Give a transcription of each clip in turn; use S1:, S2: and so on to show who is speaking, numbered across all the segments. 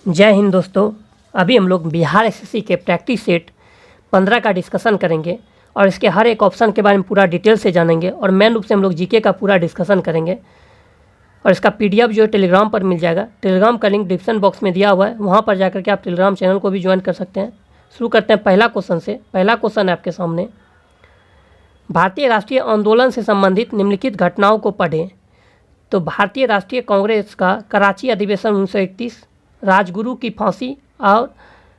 S1: जय हिंद दोस्तों। अभी हम लोग बिहार एसएससी के प्रैक्टिस सेट 15 का डिस्कशन करेंगे और इसके हर एक ऑप्शन के बारे में पूरा डिटेल से जानेंगे और मेन रूप से हम लोग जीके का पूरा डिस्कशन करेंगे। और इसका पीडीएफ जो है टेलीग्राम पर मिल जाएगा। टेलीग्राम का लिंक डिस्क्रिप्शन बॉक्स में दिया हुआ है, वहाँ पर जाकर के आप टेलीग्राम चैनल को भी ज्वाइन कर सकते हैं। शुरू करते हैं पहला क्वेश्चन से। पहला क्वेश्चन है आपके सामने, भारतीय राष्ट्रीय आंदोलन से संबंधित निम्नलिखित घटनाओं को पढ़ें। तो भारतीय राष्ट्रीय कांग्रेस का कराची अधिवेशन 1931, राजगुरु की फांसी और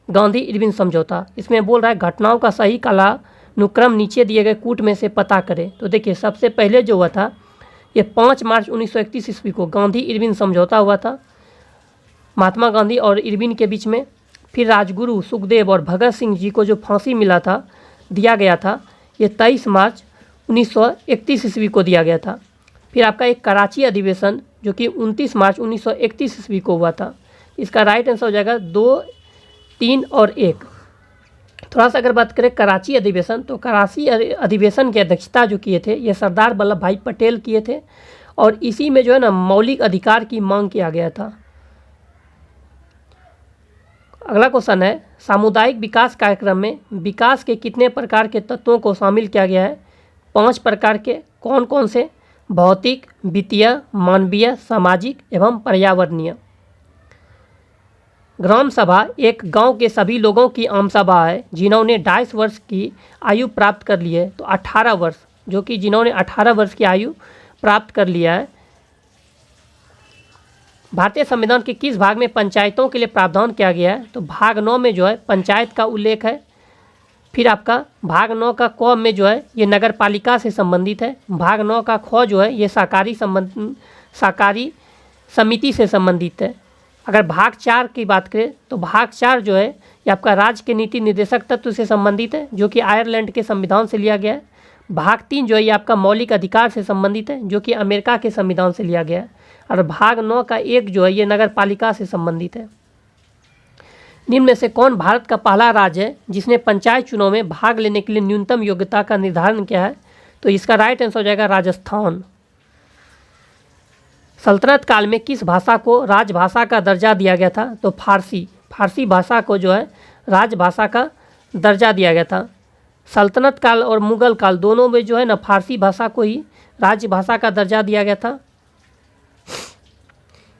S1: गांधी इरविन समझौता। इसमें बोल रहा है घटनाओं का सही कालानुक्रम नीचे दिए गए कूट में से पता करें। तो देखिए सबसे पहले जो हुआ था ये 5 मार्च 1931 ईस्वी को गांधी इरविन समझौता हुआ था महात्मा गांधी और इरविन के बीच में। फिर राजगुरु सुखदेव और भगत सिंह जी को जो फांसी मिला था दिया गया था ये 23 मार्च 1931 ईस्वी को दिया गया था। फिर आपका एक कराची अधिवेशन जो कि 29 मार्च 1931 ईस्वी को हुआ था। इसका राइट आंसर हो जाएगा 2, 3 और 1। थोड़ा सा अगर बात करें कराची अधिवेशन, तो कराची अधिवेशन की अध्यक्षता जो किए थे ये सरदार वल्लभ भाई पटेल किए थे और इसी में जो है ना मौलिक अधिकार की मांग किया गया था। अगला क्वेश्चन है, सामुदायिक विकास कार्यक्रम में विकास के कितने प्रकार के तत्वों को शामिल किया गया है? 5 प्रकार के। कौन कौन से? भौतिक, वित्तीय, मानवीय, सामाजिक एवं पर्यावरणीय। ग्राम सभा एक गांव के सभी लोगों की आम सभा है जिन्होंने 22 वर्ष की आयु प्राप्त कर ली है। तो 18 वर्ष, जो कि जिन्होंने 18 वर्ष की आयु प्राप्त कर लिया है। भारतीय संविधान के किस भाग में पंचायतों के लिए प्रावधान किया गया है? तो भाग 9 में जो है पंचायत का उल्लेख है। फिर आपका भाग 9 का क में जो है ये नगर पालिका से संबंधित है। भाग 9 का ख जो है ये सहकारी समिति से संबंधित है। अगर भाग 4 की बात करें तो भाग 4 जो है ये आपका राज्य के नीति निर्देशक तत्व से संबंधित है जो कि आयरलैंड के संविधान से लिया गया है। भाग 3 जो है ये आपका मौलिक अधिकार से संबंधित है जो कि अमेरिका के संविधान से लिया गया है। और भाग 9 का 1 जो है ये नगर पालिका से संबंधित है। निम्न में से कौन भारत का पहला राज्य है जिसने पंचायत चुनाव में भाग लेने के लिए न्यूनतम योग्यता का निर्धारण किया है? तो इसका राइट आंसर हो जाएगा राजस्थान। सल्तनत काल में किस भाषा को राजभाषा का दर्जा दिया गया था? तो फारसी भाषा को जो है राजभाषा का दर्जा दिया गया था। सल्तनत काल और मुगल काल दोनों में जो है ना फारसी भाषा को ही राजभाषा का दर्जा दिया गया था।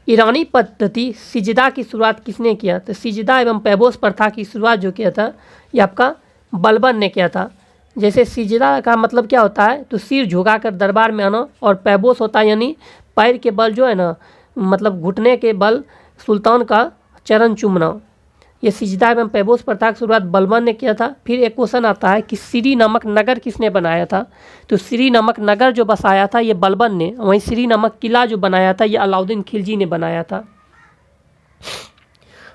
S1: ईरानी पद्धति सिजदा की शुरुआत किसने किया? तो सिजदा एवं पैबोस प्रथा की शुरुआत जो किया था ये आपका बलबन ने किया था। जैसे सिजदा का मतलब क्या होता है? तो सिर झुकाकर दरबार में आना, और पैबोस होता है यानी पैर के बल जो है ना मतलब घुटने के बल सुल्तान का चरण चूमना। ये सिजदा एवं पैबोस प्रथा की शुरुआत बलबन ने किया था। फिर एक क्वेश्चन आता है कि श्री नामक नगर किसने बनाया था? तो श्री नामक नगर जो बसाया था ये बलबन ने। वहीं श्री नामक किला जो बनाया था ये अलाउद्दीन खिलजी ने बनाया था।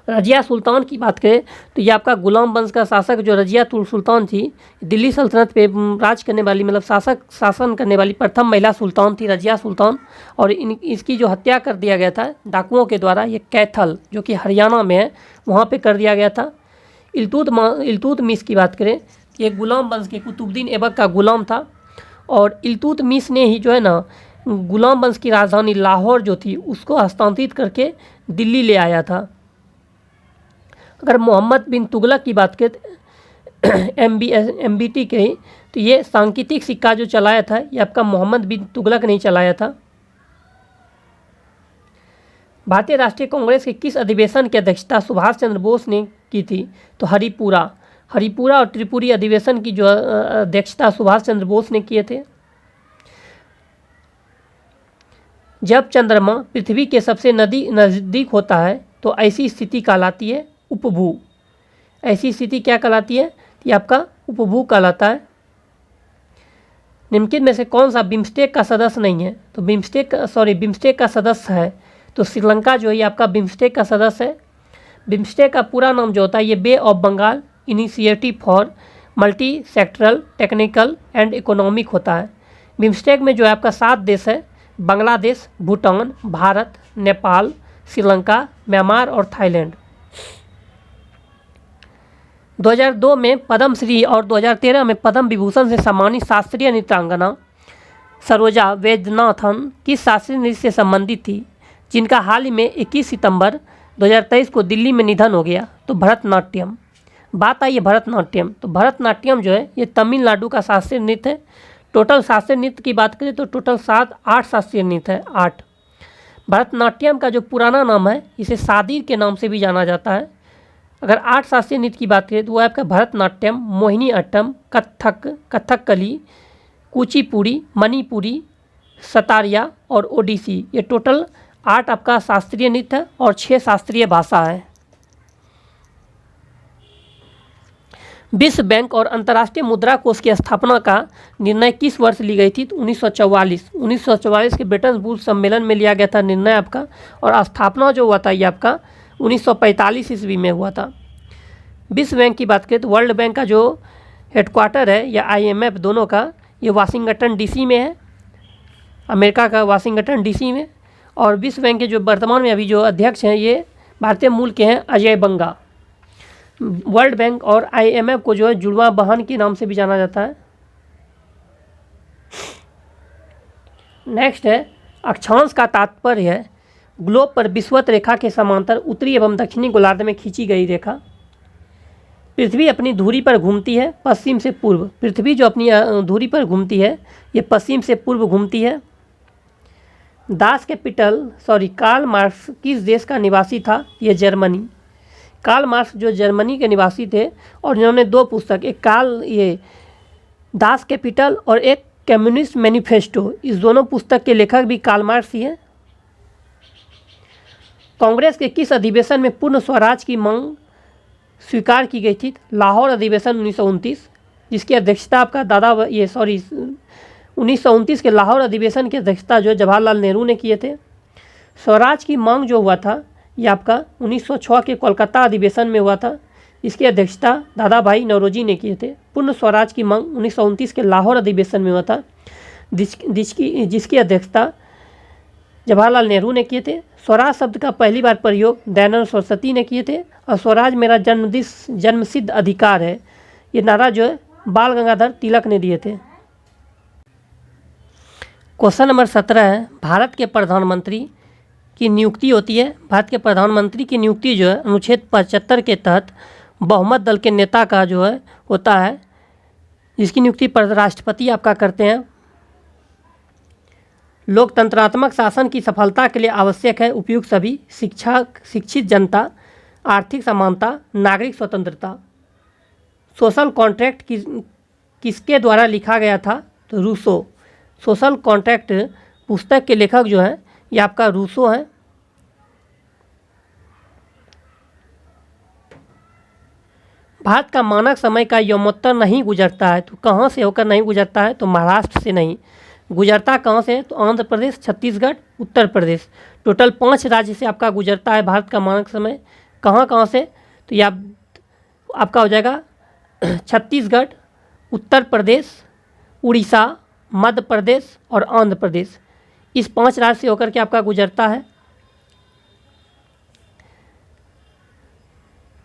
S1: रजिया सुल्तान की बात करें तो ये आपका गुलाम वंश का शासक जो रजिया सुल्तान थी, दिल्ली सल्तनत पे राज करने वाली मतलब शासन करने वाली प्रथम महिला सुल्तान थी रजिया सुल्तान। और इसकी जो हत्या कर दिया गया था डाकुओं के द्वारा ये कैथल जो कि हरियाणा में है वहाँ पे कर दिया गया था। इल्तुतमिश की बात करें, ये गुलाम वंश के कुतुबुद्दीन ऐबक का गुलाम था और इल्तुतमिश ने ही जो है ना गुलाम वंश की राजधानी लाहौर जो थी उसको हस्तांतरित करके दिल्ली ले आया था। अगर मोहम्मद बिन तुगलक की बात करें MBT के ही, तो ये सांकेतिक सिक्का जो चलाया था ये आपका मोहम्मद बिन तुगलक ने चलाया था। भारतीय राष्ट्रीय कांग्रेस के किस अधिवेशन की अध्यक्षता सुभाष चंद्र बोस ने की थी? तो हरिपुरा और त्रिपुरी अधिवेशन की जो अध्यक्षता सुभाष चंद्र बोस ने किए थे। जब चंद्रमा पृथ्वी के सबसे नज़दीक होता है तो ऐसी स्थिति कहलाती है उपभू। ऐसी स्थिति क्या कहलाती है? ये आपका उपभू कहलाता है। निम्नलिखित में से कौन सा बिम्स्टेक का सदस्य नहीं है? तो बिम्स्टेक का सदस्य है तो श्रीलंका जो है ये आपका बिम्स्टेक का सदस्य है। बिम्स्टेक का पूरा नाम जो होता है ये bay of Bengal initiative for multi sectoral technical and economic होता है। बिम्स्टेक में जो है आपका 7 देश है, बांग्लादेश, भूटान, भारत, नेपाल, श्रीलंका, म्यांमार और थाईलैंड। 2002 में पद्मश्री और 2013 में पद्म विभूषण से सम्मानित शास्त्रीय नृत्यांगना सरोजा वैद्यनाथन किस शास्त्रीय नृत्य से संबंधित थी? जिनका हाल ही में 21 सितंबर 2023 को दिल्ली में निधन हो गया। तो भरतनाट्यम, बात आई है भरतनाट्यम। तो भरतनाट्यम जो है ये तमिलनाडु का शास्त्रीय नृत्य है। टोटल शास्त्रीय नृत्य की बात करें तो टोटल 8 शास्त्रीय नृत्य है, 8। भरतनाट्यम का जो पुराना नाम है इसे सादिर के नाम से भी जाना जाता है। अगर 8 शास्त्रीय नृत्य की बात करें तो वो आपका भरतनाट्यम, मोहिनी अट्टम, कथक, कथकली, कुचिपुड़ी, मणिपुरी, सतारिया और ओडिसी, ये टोटल 8 आपका शास्त्रीय नृत्य है और 6 शास्त्रीय भाषा है। विश्व बैंक और अंतर्राष्ट्रीय मुद्रा कोष की स्थापना का निर्णय किस वर्ष ली गई थी? तो 1944 के ब्रिटेन वुड्स सम्मेलन में लिया गया था निर्णय आपका। और स्थापना जो हुआ था ये आपका 1945 ईस्वी में हुआ था। विश्व बैंक की बात करें तो वर्ल्ड बैंक का जो हेडक्वार्टर है या IMF दोनों का ये वाशिंगटन DC में है, अमेरिका का वाशिंगटन DC में। और विश्व बैंक के जो वर्तमान में अभी जो अध्यक्ष हैं ये भारतीय मूल के हैं, अजय बंगा। वर्ल्ड बैंक और IMF को जो है जुड़वा बहन के नाम से भी जाना जाता है। नेक्स्ट है अक्षांश का तात्पर्य है ग्लोब पर विषुवत रेखा के समांतर उत्तरी एवं दक्षिणी गोलार्ध में खींची गई रेखा। पृथ्वी अपनी धुरी पर घूमती है पश्चिम से पूर्व। पृथ्वी जो अपनी धुरी पर घूमती है ये पश्चिम से पूर्व घूमती है। कार्ल मार्क्स किस देश का निवासी था? ये जर्मनी। कार्ल मार्क्स जो जर्मनी के निवासी थे और इन्होंने 2 पुस्तक, एक दास कैपिटल और एक कम्युनिस्ट मैनिफेस्टो, इस दोनों पुस्तक के लेखक भी कार्ल मार्क्स ही हैं। कांग्रेस के किस अधिवेशन में पूर्ण स्वराज की मांग स्वीकार की गई थी? लाहौर अधिवेशन 1929, जिसकी अध्यक्षता आपका 1929 के लाहौर अधिवेशन की अध्यक्षता जो जवाहरलाल नेहरू ने किए थे। स्वराज की मांग जो हुआ था ये आपका 1906 के कोलकाता अधिवेशन में हुआ था, इसकी अध्यक्षता दादा भाई नौरोजी ने किए थे। पूर्ण स्वराज की मांग 1929 के लाहौर अधिवेशन में हुआ था, जिसकी अध्यक्षता जवाहरलाल नेहरू ने किए थे। स्वराज शब्द का पहली बार प्रयोग दयानंद सरस्वती ने किए थे। और स्वराज मेरा जन्मसिद्ध अधिकार है, ये नारा जो है बाल गंगाधर तिलक ने दिए थे। क्वेश्चन नंबर 17 है भारत के प्रधानमंत्री की नियुक्ति होती है। भारत के प्रधानमंत्री की नियुक्ति जो है अनुच्छेद 75 के तहत बहुमत दल के नेता का जो है होता है, जिसकी नियुक्ति राष्ट्रपति आपका करते हैं। लोकतंत्रात्मक शासन की सफलता के लिए आवश्यक है उपयुक्त सभी शिक्षित जनता, आर्थिक समानता, नागरिक स्वतंत्रता। सोशल कॉन्ट्रैक्ट किसके द्वारा लिखा गया था? तो रूसो। सोशल कॉन्ट्रैक्ट पुस्तक के लेखक जो हैं ये आपका रूसो हैं। भारत का मानक समय का यौमोत्तर नहीं गुजरता है, तो कहाँ से होकर नहीं गुजरता है? तो महाराष्ट्र से नहीं गुजरता। कहाँ से? तो आंध्र प्रदेश, छत्तीसगढ़, उत्तर प्रदेश। टोटल 5 राज्य से आपका गुजरता है भारत का मानक समय। कहाँ से? तो ये आपका हो जाएगा छत्तीसगढ़, उत्तर प्रदेश, उड़ीसा, मध्य प्रदेश और आंध्र प्रदेश। इस 5 राज्य से होकर के आपका गुजरता है।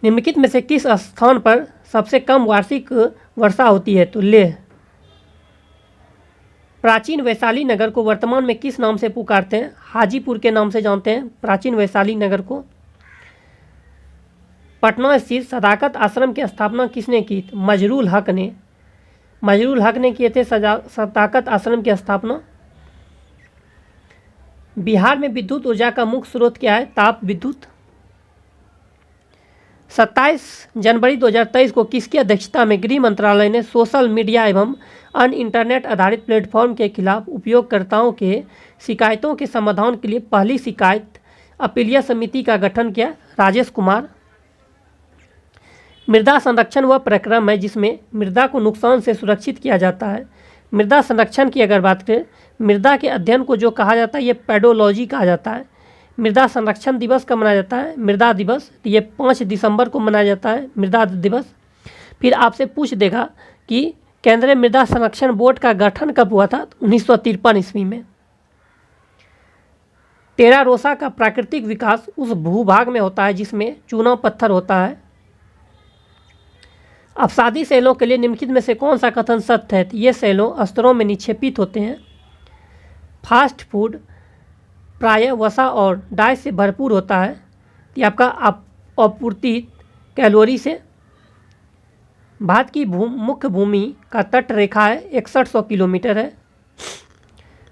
S1: निम्नलिखित में से किस स्थान पर सबसे कम वार्षिक वर्षा होती है? तो लेह। प्राचीन वैशाली नगर को वर्तमान में किस नाम से पुकारते हैं? हाजीपुर के नाम से जानते हैं प्राचीन वैशाली नगर को। पटना स्थित सदाकत आश्रम की स्थापना किसने की? मजरूल हक ने। मजरूल हक ने किए थे सदाकत आश्रम की स्थापना। बिहार में विद्युत ऊर्जा का मुख्य स्रोत क्या है? ताप विद्युत। 27 जनवरी 2023 को किसकी अध्यक्षता में गृह मंत्रालय ने सोशल मीडिया एवं अन्य इंटरनेट आधारित प्लेटफॉर्म के खिलाफ उपयोगकर्ताओं के शिकायतों के समाधान के लिए पहली शिकायत अपीलीय समिति का गठन किया? राजेश कुमार। मृदा संरक्षण वह प्रक्रम है जिसमें मृदा को नुकसान से सुरक्षित किया जाता है। मृदा संरक्षण की अगर बात करें, मृदा के अध्ययन को जो कहा जाता है ये पेडोलॉजी कहा जाता है। मृदा संरक्षण दिवस कब मनाया जाता है? मृदा दिवस, ये 5 दिसंबर को मनाया जाता है मृदा दिवस। फिर आपसे पूछ देगा कि केंद्रीय मृदा संरक्षण बोर्ड का गठन कब हुआ था? 1953 ईस्वी में। टेरा रोसा का प्राकृतिक विकास उस भूभाग में होता है जिसमें चूना पत्थर होता है। अपसादी सेलों के लिए निम्नलिखित में से कौन सा कथन सत्य है? ये सेलों स्तरों में निक्षेपित होते हैं। फास्ट फूड प्रायः वसा और डाई से भरपूर होता है। ये आपका आपूर्ति कैलोरी से। भारत की मुख्य भूमि का तट रेखा है 6100 किलोमीटर है।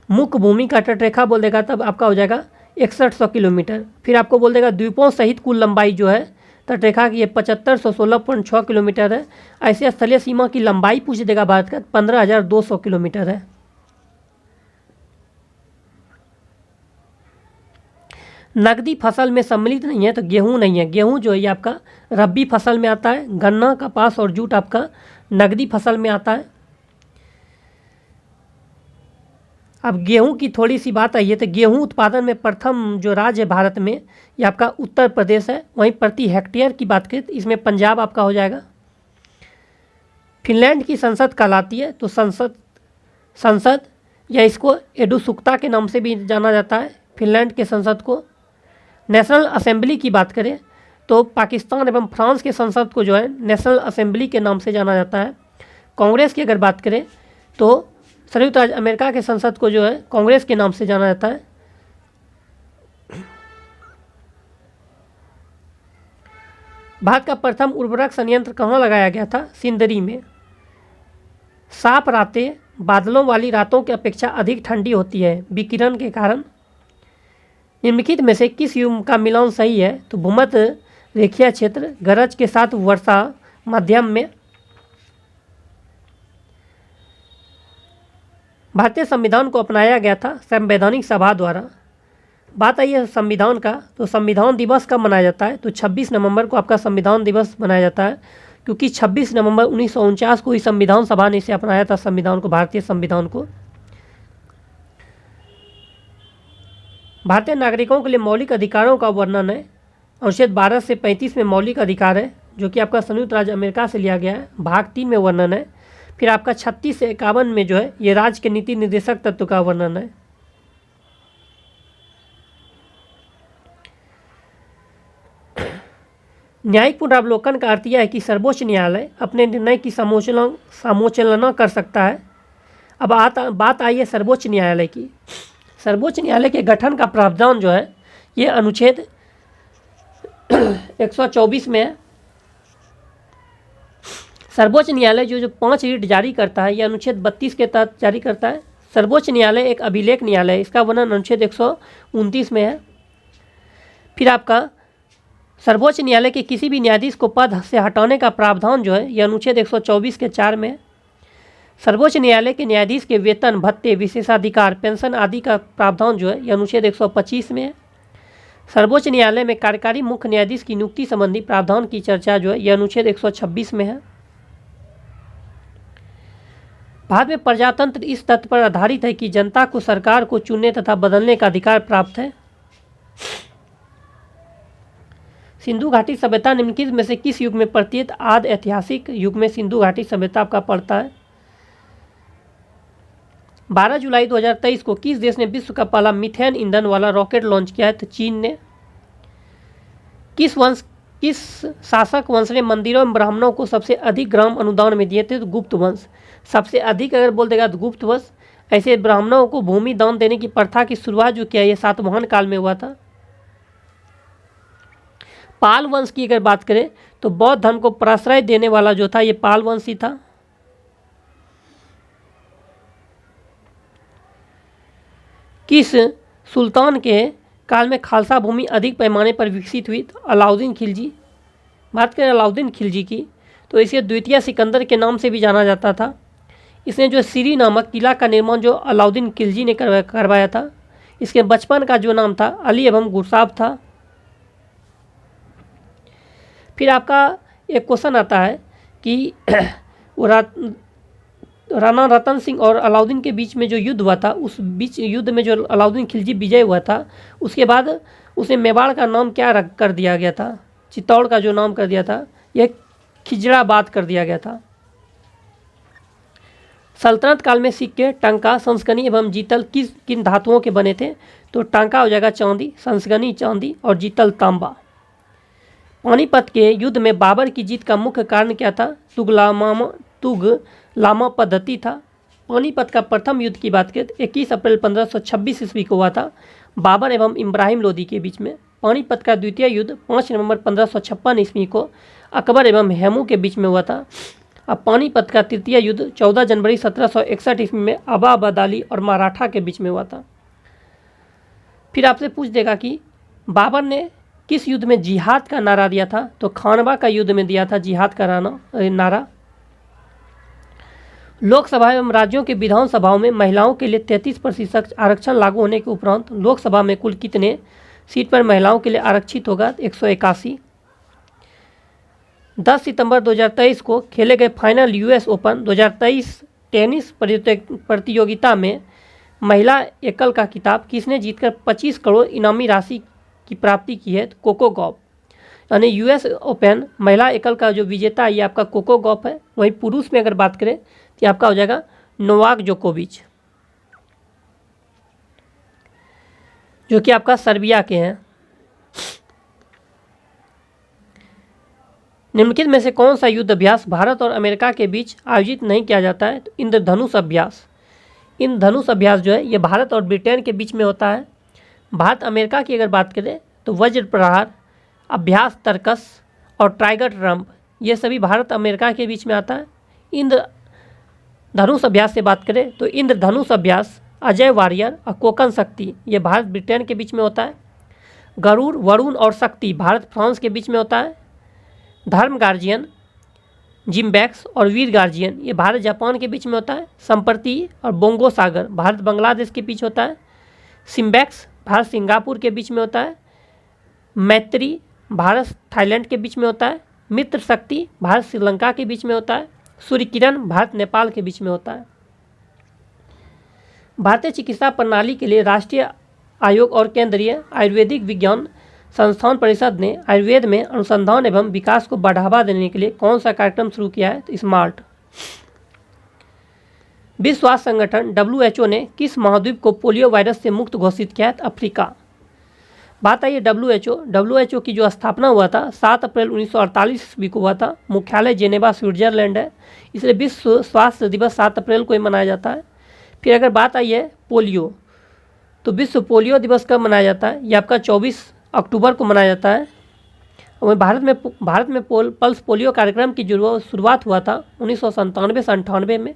S1: मुख्य भूमि का तट रेखा बोल देगा तब आपका हो जाएगा 6100 किलोमीटर। फिर आपको बोल देगा द्वीपों सहित कुल लंबाई जो है तट रेखा की ये 7516.6 किलोमीटर है। ऐसे स्थलीय सीमा की लंबाई पूछ देगा भारत का 15200 किलोमीटर है। नकदी फसल में सम्मिलित नहीं है तो गेहूं नहीं है। गेहूं जो है ये आपका रबी फसल में आता है। गन्ना, कपास और जूट आपका नकदी फसल में आता है। अब गेहूं की थोड़ी सी बात आई है तो गेहूं उत्पादन में प्रथम जो राज्य है भारत में ये आपका उत्तर प्रदेश है। वहीं प्रति हेक्टेयर की बात करें तो इसमें पंजाब आपका हो जाएगा। फिनलैंड की संसद कहलाती है तो संसद या इसको एडुसुक्ता के नाम से भी जाना जाता है फिनलैंड के संसद को। नेशनल असेंबली की बात करें तो पाकिस्तान एवं फ्रांस के संसद को जो है नेशनल असेंबली के नाम से जाना जाता है। कांग्रेस की अगर बात करें तो संयुक्त राज्य अमेरिका के संसद को जो है कांग्रेस के नाम से जाना जाता है। भारत का प्रथम उर्वरक संयंत्र कहाँ लगाया गया था? सिंदरी में। साफ रातें बादलों वाली रातों की अपेक्षा अधिक ठंडी होती है विकिरण के कारण। निम्नलिखित में से किस युग का मिलान सही है? तो भूमध्य रेखीय क्षेत्र, गरज के साथ वर्षा, मध्यम में। भारतीय संविधान को अपनाया गया था संवैधानिक सभा द्वारा। बात आई है संविधान का तो संविधान दिवस कब मनाया जाता है? तो 26 नवंबर को आपका संविधान दिवस मनाया जाता है क्योंकि 26 नवंबर 1949 को ही संविधान सभा ने इसे अपनाया था संविधान को, भारतीय संविधान को। भारतीय नागरिकों के लिए मौलिक अधिकारों का वर्णन है। अनुच्छेद 12 से 35 में मौलिक अधिकार है जो कि आपका संयुक्त राज्य अमेरिका से लिया गया है। भाग 3 में वर्णन है। फिर आपका 36 से 51 में जो है ये राज्य के नीति निर्देशक तत्व का वर्णन है। न्यायिक पुनरावलोकन का अर्थ यह है कि सर्वोच्च न्यायालय अपने निर्णय की समालोचना कर सकता है। अब बात आई है सर्वोच्च न्यायालय की। सर्वोच्च न्यायालय के गठन का प्रावधान जो है ये अनुच्छेद 124 में है। सर्वोच्च न्यायालय जो 5 रीट जारी करता है ये अनुच्छेद 32 के तहत जारी करता है। सर्वोच्च न्यायालय एक अभिलेख न्यायालय है। इसका वर्णन अनुच्छेद 129 में है। फिर आपका सर्वोच्च न्यायालय के किसी भी न्यायाधीश को पद से हटाने का प्रावधान जो है यह अनुच्छेद 124 के 4 में है। सर्वोच्च न्यायालय के न्यायाधीश के वेतन, भत्ते, विशेषाधिकार, पेंशन आदि का प्रावधान जो है यह अनुच्छेद 125 में है। सर्वोच्च न्यायालय में कार्यकारी मुख्य न्यायाधीश की नियुक्ति संबंधी प्रावधान की चर्चा जो है यह अनुच्छेद 126 में है। भारत में प्रजातंत्र इस तथ्य पर आधारित है कि जनता को सरकार को चुनने तथा बदलने का अधिकार प्राप्त है। सिंधु घाटी सभ्यता निम्नलिखित में से किस युग में पड़ती? आदि ऐतिहासिक युग में सिंधु घाटी सभ्यता आपका पड़ता है। 12 जुलाई 2023 को किस देश ने विश्व का पहला मीथेन ईंधन वाला रॉकेट लॉन्च किया है? तो चीन ने। किस शासक वंश ने मंदिरों एवं ब्राह्मणों को सबसे अधिक ग्राम अनुदान में दिए थे? तो गुप्त वंश। सबसे अधिक अगर बोल देगा तो गुप्त वंश। ऐसे ब्राह्मणों को भूमि दान देने की प्रथा की शुरुआत जो किया ये सातवाहन काल में हुआ था। पाल वंश की अगर बात करें तो बौद्ध धर्म को प्रश्रय देने वाला जो था ये पाल वंश ही था। किस सुल्तान के काल में खालसा भूमि अधिक पैमाने पर विकसित हुई? तो अलाउद्दीन खिलजी। बात करें अलाउद्दीन खिलजी की तो इसे द्वितीय सिकंदर के नाम से भी जाना जाता था। इसने जो सीरी नामक किला का निर्माण जो अलाउद्दीन खिलजी ने करवाया था। इसके बचपन का जो नाम था अली एवं गुरसाब था। फिर आपका एक क्वेश्चन आता है कि राणा रतन सिंह और अलाउद्दीन के बीच में जो युद्ध हुआ था उस बीच युद्ध में जो अलाउद्दीन खिलजी विजय हुआ था उसके बाद उसे मेवाड़ का नाम क्या रख कर दिया गया था? चित्तौड़ का जो नाम कर दिया था यह खिजराबाद कर दिया गया था। सल्तनत काल में सिक्के, टंका, संस्कनी एवं जीतल किन धातुओं के बने थे? तो टांका हो जाएगा चांदी, संस्कनी चांदी और जीतल तांबा। पानीपत के युद्ध में बाबर की जीत का मुख्य कारण क्या था? तुगलामा पद्धति था। पानीपत का प्रथम युद्ध की बात करें 21 अप्रैल 1526 ईस्वी को हुआ था बाबर एवं इब्राहिम लोदी के बीच में। पानीपत का द्वितीय युद्ध 5 नवंबर 1556 ईस्वी को अकबर एवं हेमू के बीच में हुआ था। अब पानीपत का तृतीय युद्ध 14 जनवरी 1761 ईस्वी में अबाबदाली और मराठा के बीच में हुआ था। फिर आपसे पूछ देगा कि बाबर ने किस युद्ध में जिहाद का नारा दिया था, तो खानवा का युद्ध में दिया था जिहाद का नारा। लोकसभा एवं राज्यों के विधानसभाओं में महिलाओं के लिए 33% आरक्षण लागू होने के उपरांत लोकसभा में कुल कितने सीट पर महिलाओं के लिए आरक्षित होगा? 181। 10 सितंबर 2023 को खेले गए फाइनल यूएस ओपन 2023 टेनिस प्रतियोगिता में महिला एकल का खिताब किसने जीतकर 25 करोड़ इनामी राशि की प्राप्ति की है? तो कोको गॉफ। यानी यूएस ओपन महिला एकल का जो विजेता है ये आपका कोको गॉफ है। वहीं पुरुष में अगर बात करें तो आपका हो जाएगा नोवाक जोकोविच, जो कि आपका सर्बिया के हैं। निम्नलिखित में से कौन सा युद्ध अभ्यास भारत और अमेरिका के बीच आयोजित नहीं किया जाता है? तो इंद्रधनुष अभ्यास। इंद्रधनुष अभ्यास जो है ये भारत और ब्रिटेन के बीच में होता है। भारत अमेरिका की अगर बात करें तो वज्र प्रहार, अभ्यास तर्कस और टाइगर ट्रम्प ये सभी भारत अमेरिका के बीच में आता है। इंद्रधनुष अभ्यास से बात करें तो इंद्रधनुष अभ्यास, अजय वारियर और कोकन शक्ति ये भारत ब्रिटेन के बीच में होता है। गरुड़, वरुण और शक्ति भारत फ्रांस के बीच में होता है। धर्म गार्जियन, जिम्बैक्स और वीर गार्जियन ये भारत जापान के बीच में होता है। संप्रति और बोंगो सागर भारत बांग्लादेश के बीच होता है। सिम्बैक्स भारत सिंगापुर के बीच में होता है। मैत्री भारत थाईलैंड के बीच में होता है। मित्र शक्ति भारत श्रीलंका के बीच में होता है। सूर्य किरण भारत नेपाल के बीच में होता है। भारतीय चिकित्सा प्रणाली के लिए राष्ट्रीय आयोग और केंद्रीय आयुर्वेदिक विज्ञान संस्थान परिषद ने आयुर्वेद में अनुसंधान एवं विकास को बढ़ावा देने के लिए कौन सा कार्यक्रम शुरू किया है? तो स्मार्ट। विश्व स्वास्थ्य संगठन WHO ने किस महाद्वीप को पोलियो वायरस से मुक्त घोषित किया है? अफ्रीका। बात आई WHO की जो स्थापना हुआ था 7 अप्रैल 1948 ईस्वी को हुआ था। मुख्यालय जेनेवा स्विट्जरलैंड है। इसलिए विश्व स्वास्थ्य दिवस 7 अप्रैल को ही मनाया जाता है। फिर अगर बात आई है पोलियो, तो विश्व पोलियो दिवस कब मनाया जाता है? ये आपका 24 अक्टूबर को मनाया जाता है। और भारत में पल्स पोलियो कार्यक्रम की जो शुरुआत हुआ था 1997 से 98 में।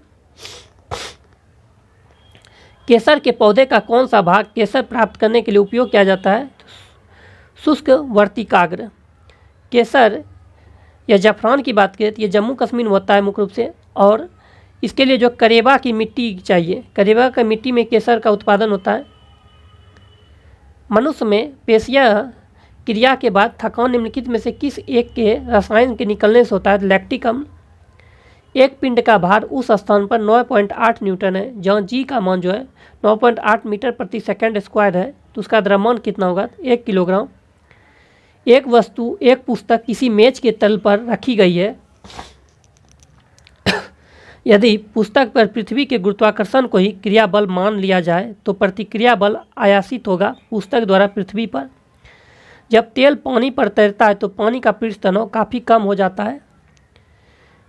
S1: केसर के पौधे का कौन सा भाग केसर प्राप्त करने के लिए उपयोग किया जाता है? शुष्क वर्तिकाग्र। केसर या जफरान की बात करें तो ये जम्मू कश्मीर में होता है मुख्य रूप से, और इसके लिए जो करेबा की मिट्टी चाहिए, करेबा की मिट्टी में केसर का उत्पादन होता है। मनुष्य में पेशिया क्रिया के बाद थकान निम्नलिखित में से किस एक के रसायन के निकलने से होता है? लैक्टिक अम्ल। एक पिंड का भार उस स्थान पर 9.8 न्यूटन है जहाँ जी का मान जो है 9.8 मीटर प्रति सेकंड स्क्वायर है, तो उसका द्रव्यमान कितना होगा? 1 किलोग्राम। एक वस्तु, एक पुस्तक किसी मेज के तल पर रखी गई है। यदि पुस्तक पर पृथ्वी के गुरुत्वाकर्षण को ही क्रिया बल मान लिया जाए तो प्रतिक्रिया बल आयासित होगा पुस्तक द्वारा पृथ्वी पर। जब तेल पानी पर तैरता है तो पानी का पृष्ठ तनाव काफ़ी कम हो जाता है।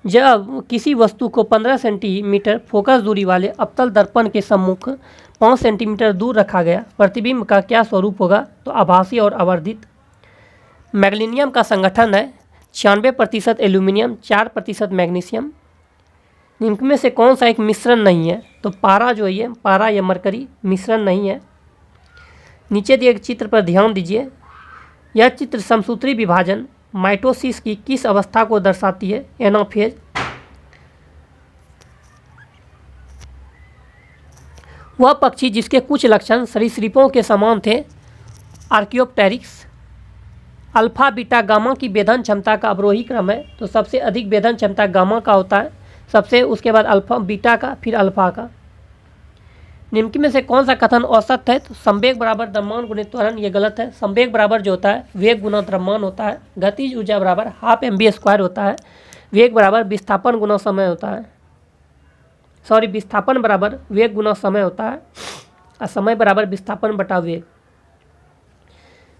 S1: जब किसी वस्तु को 15 सेंटीमीटर फोकस दूरी वाले अवतल दर्पण के सम्मुख 5 सेंटीमीटर दूर रखा गया, प्रतिबिंब का क्या स्वरूप होगा? तो आभासी और आवर्धित। मैग्नीशियम का संगठन है 96% एल्यूमिनियम, 4% मैग्नीशियम। निम्न में से कौन सा एक मिश्रण नहीं है? तो पारा जो है, पारा या मरकरी मिश्रण नहीं है। नीचे दिए गए चित्र पर ध्यान दीजिए। यह चित्र समसूत्री विभाजन माइटोसिस की किस अवस्था को दर्शाती है? एनाफेज। वह पक्षी जिसके कुछ लक्षण सरीसृपों के समान थे, आर्कियोप्टेरिक्स। अल्फा बीटा गामा की वेधन क्षमता का अवरोही क्रम है, तो सबसे अधिक वेधन क्षमता गामा का होता है, सबसे उसके बाद अल्फा बीटा का, फिर अल्फा का। निम्न में से कौन सा कथन औसत है? तो संवेग बराबर द्रव्यमान गुणित त्वरण, ये गलत है। संवेग बराबर जो होता है वेग गुना द्रव्यमान होता है। गतिज ऊर्जा बराबर ½ mv² होता है। वेग बराबर विस्थापन गुना समय होता है। विस्थापन बराबर वेग गुना समय होता है और समय बराबर विस्थापन बटा वेग।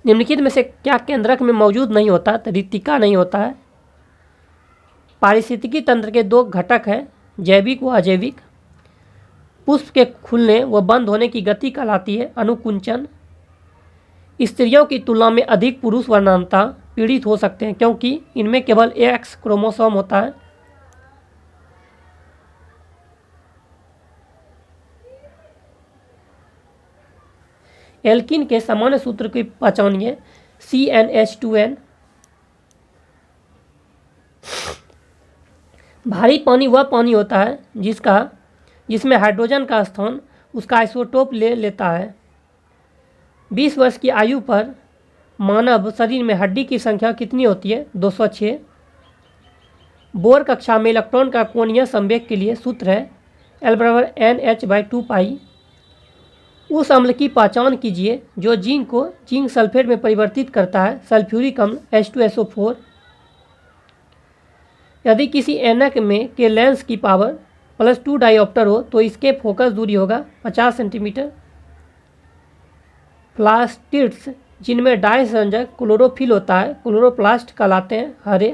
S1: निम्नलिखित में से क्या केंद्रक में मौजूद नहीं होता? तो ऋतिका नहीं होता है। पारिस्थितिकी तंत्र के 2 घटक हैं, जैविक व अजैविक। पुष्प के खुलने व बंद होने की गति कहलाती है अनुकुंचन। स्त्रियों की तुलना में अधिक पुरुष वर्णांता पीड़ित हो सकते हैं क्योंकि इनमें केवल एक्स क्रोमोसोम होता है। एल्कीन के सामान्य सूत्र की पहचानिए। CnH2n। भारी पानी वह पानी होता है जिसमें हाइड्रोजन का स्थान उसका आइसोटोप ले लेता है। 20 वर्ष की आयु पर मानव शरीर में हड्डी की संख्या कितनी होती है? 206। बोर कक्षा में इलेक्ट्रॉन का कोणीय संवेग के लिए सूत्र है L=NH/2π। उस अम्ल की पहचान कीजिए जो जिंक को जिंक सल्फेट में परिवर्तित करता है, सल्फ्यूरिक अम्ल H2SO4। यदि किसी ऐनक में के लेंस की पावर +2 डायोप्टर हो तो इसके फोकस दूरी होगा 50 सेंटीमीटर। प्लास्टिड्स जिनमें डाई संयोजक क्लोरोफिल होता है क्लोरोप्लास्ट कहलाते हैं, हरे।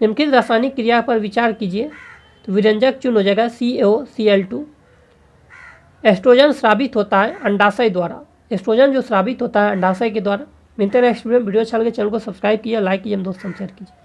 S1: निम्नलिखित रासायनिक क्रिया पर विचार कीजिए तो विरंजक चूर्ण हो जाएगा CaOCl2। एस्ट्रोजन स्रावित होता है अंडाशय द्वारा। एस्ट्रोजन जो स्रावित होता है अंडाशय के द्वारा। मिलते हैं नेक्स्ट वीडियो। अच्छा लगे चैनल को सब्सक्राइब कीजिए, लाइक कीजिए, दोस्तों शेयर कीजिए।